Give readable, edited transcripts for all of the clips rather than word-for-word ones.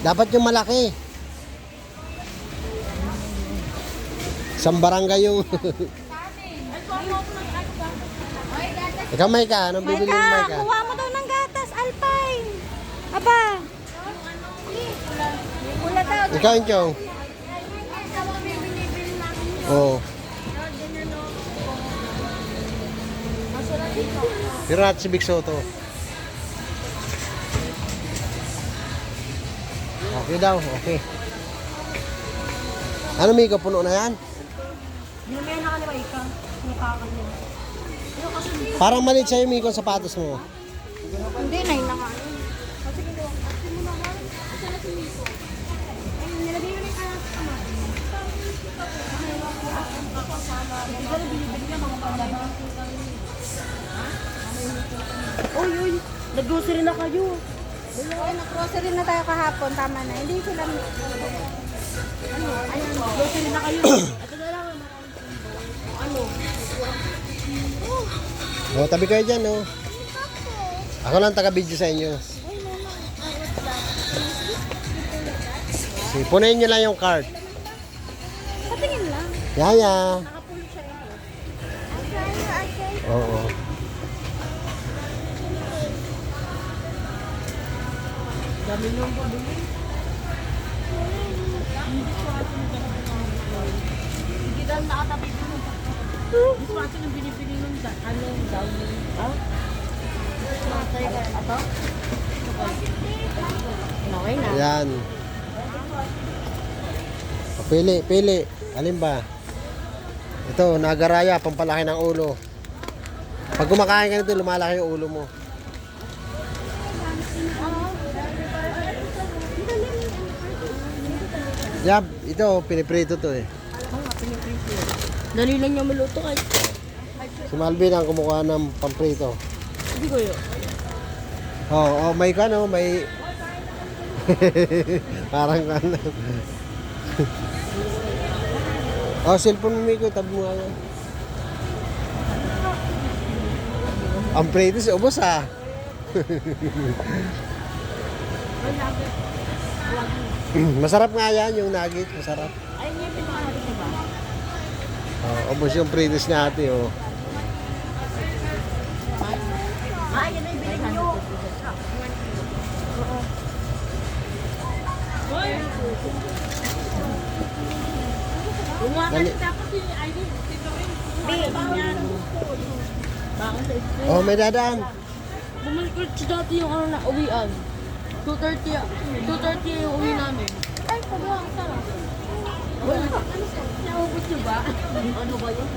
Dapat yung malaki. Isang barangay yung... Ikaw, Maika, anong bibili mo, Maika? Kuha mo daw ng gatas, Alpine. Aba. Pula daw. Ikaw, Inchong. Oo. Pero natin si Big Soto. Okay daw, okay. Ano, Miko? Puno na yan? Ginamaya na ka ni Maika. Nakakanya. Parang maliit sa'yo, Miko, sapatos mo. Hindi, na yun na nga. Kasi ginawa. Kasi mo naman. Kasi na si Miko. Ay, nilagay mo na yung alas ka man. Hindi ka na binibili niya mga pagdala. Uy. Nag-grocery na kayo. Ay, nag-grocery na tayo kahapon. Tama na. Hindi sila... Ano? Ayan, grocery na kayo. Ito na lang. Ano? O, tabi kayo dyan, oh. Ako lang taga-video sa inyo. Sige, punayin nyo lang yung card. Patingin lang. Yaya. Nakapulo siya ito. Oo. Dami nung pabili. Hindi daw nakatabi ko nung gusto natin yung binibili nung anong down yung... Ha? Ato? Okay na. Ayan. O, pili. Alin ba? Ito, nagaraya, pampalaki ng ulo. Pag kumakain ka nito, lumalaki yung ulo mo. Yab, ito, piniprito to eh. Dali lang niya maluto kahit. Si Malvin ang kumukuha ng pamprito. Hindi ko yun. Oh, may ka no, may... Parang ano. Oh, cellphone mo, Miko, tabi mo nga yan. Ang prito si ubos ah. Masarap nga yan, yung nugget, masarap. Ay, niya pinakalit niya ba? Oh, ubos yung pritos niya ate, oh. Ay, yan ay bilhin niyo. Dali. Bakit sa school? Oh, may dadaan. Bumalik ulit si dati yung ano na uwian. 2:30 yung uwi namin. Ay, pagawa ang sarap. Wala. Naubos niyo ba? Ano ba yun?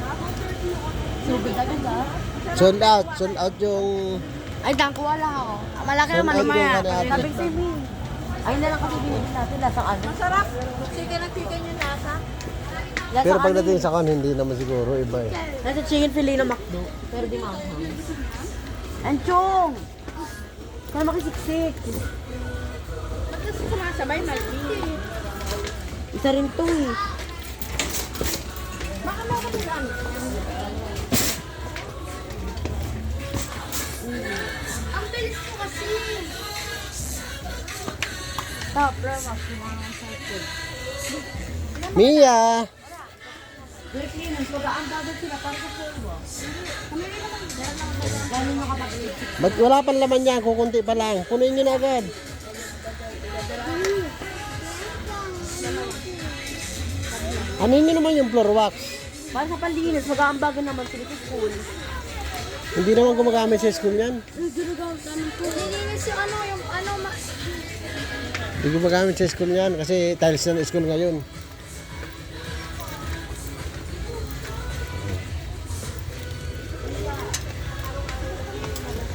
Sugod agad ba? Sold out yung... Ay, dangko wala ako. Malaki Sold naman out yung mga. yung kanate. Sabi si Mi. Ay, na lang kasi binili natin. Lasang ano? Masarap. Chicken at chicken yung lasa. Pero pagdating sa kan, hindi naman siguro, iba eh. Nasa chicken fillet na McDo. Pero di maanghang. Anchong! Kaya makisiksik. Ba't kasi sumasabay, Malvi? Isa rin to eh. Baka mo ako bilang. Ang bilis ko kasi. Top, Rama. Mia! Great cleaners, magaan dagat sila para sa pulwa. Gano'n nyo kapag Ba't wala pang laman yan? Kukunti pa lang. Punuin nyo na agad. Ano nyo naman yung floor wax? para sa palinis, mag-aambagan naman sila sa school. Hindi naman gumagamit sa school yan. Ginagamit namin po. Nilinis yung ano, Hindi gumagamit sa school yan kasi tiles na ng school ngayon.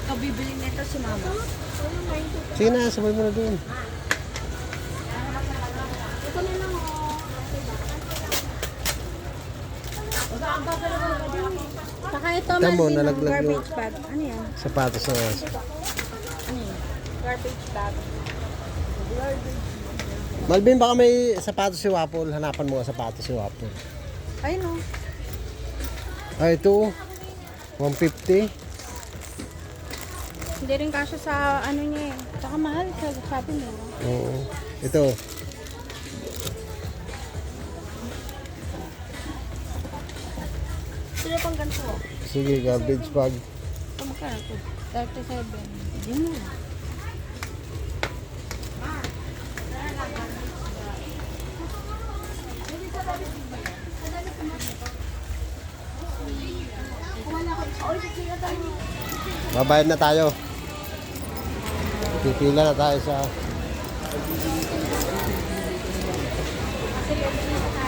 kabibili nito si mama. Sige na, sabay mo na doon. Ito na lang oh. Mag-aambagan naman ba din? Saka ito, Tignan mo, Malvin, nalaglag yung- garbage bag. Ano yan? Sapatos na nga. Ano yan? Garbage bag. Malvin, baka may sapatos si Wapol. Hanapan mo nga sapatos si Wapol. Ayun oh. Ay, ito. 150. Hindi rin kasya sa ano niya eh. Saka mahal sa shopping mo. Oo. Ito. Sino pang ganito? Sige, garbage bag. Ito magkano ito? 37. Yun na. Babayad na tayo. Pipila na tayo sa... Sige,